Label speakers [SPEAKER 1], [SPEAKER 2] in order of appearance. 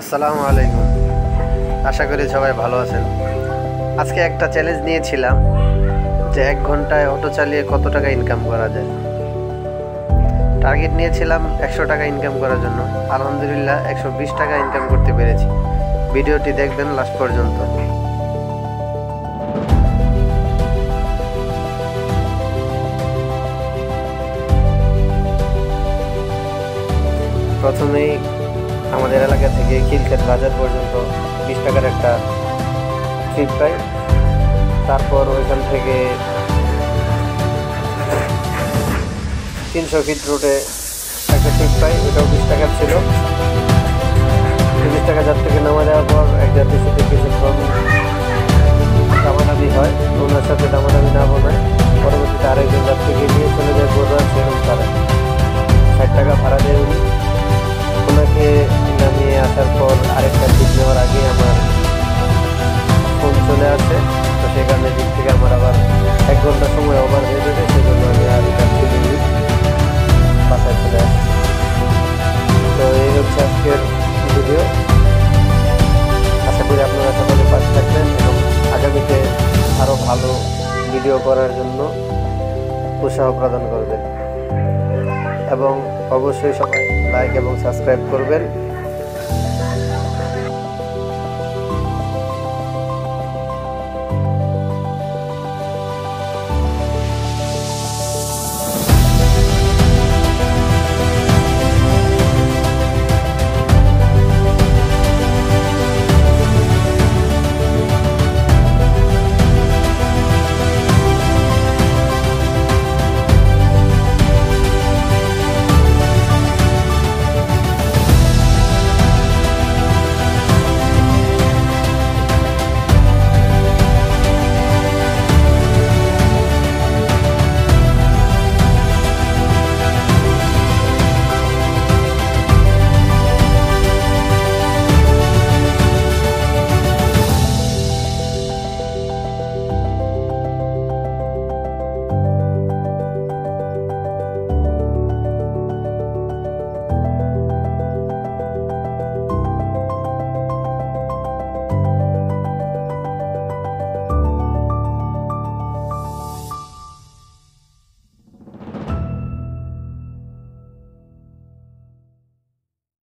[SPEAKER 1] আসসালামু আলাইকুম। আশা করি সবাই ভালো আছেন। আজকে একটা চ্যালেঞ্জ নিয়েছিলাম যে 1 ঘন্টায় অটো চালিয়ে কত টাকা ইনকাম করা যায়। টার্গেট নিয়েছিলাম 100 টাকা ইনকাম করার জন্য। আলহামদুলিল্লাহ 120 টাকা ইনকাম করতে পেরেছি। ভিডিওটি দেখবেন লাস্ট পর্যন্ত। প্রথমেই আমাদের এলাকা থেকে খিলক্ষেত বাজার পর্যন্ত 20 টাকার একটা ট্রিপ পাই। তারপর ওইখান থেকে 300 ফিট রোডে একটা ট্রিপ পাই, ওটাও 20 টাকার ছিল। 30 টাকা যার থেকে নামা দেওয়ার পর এক যাত্রীর সাথে কিছুক্ষণ দামাদামি হয়, ওনার সাথে দামাদামি না বলায় পরবর্তীতে আরেকজন যাত্রীকে নিয়ে চলে যায় বড়ুয়া সেরম তারা 60 টাকা ভাড়া দেয় উনি। ওনাকে নামিয়ে আসার পর আরেকটা ট্রিপ নেওয়ার আগে আমার ফোন চলে আসে, তো সেই কারণে দিক থেকে আমার আবার 1 ঘন্টা সময় ওভার হয়ে যাবে, সেজন্য আমি আর বাসায় চলে আসি। তো এই হচ্ছে আজকের ভিডিও। আশা করি আপনারা সকলে পাশে থাকবেন এবং আগামীতে আরও ভালো ভিডিও করার জন্য উৎসাহ প্রদান করবেন এবং অবশ্যই সবাই লাইক এবং সাবস্ক্রাইব করবেন।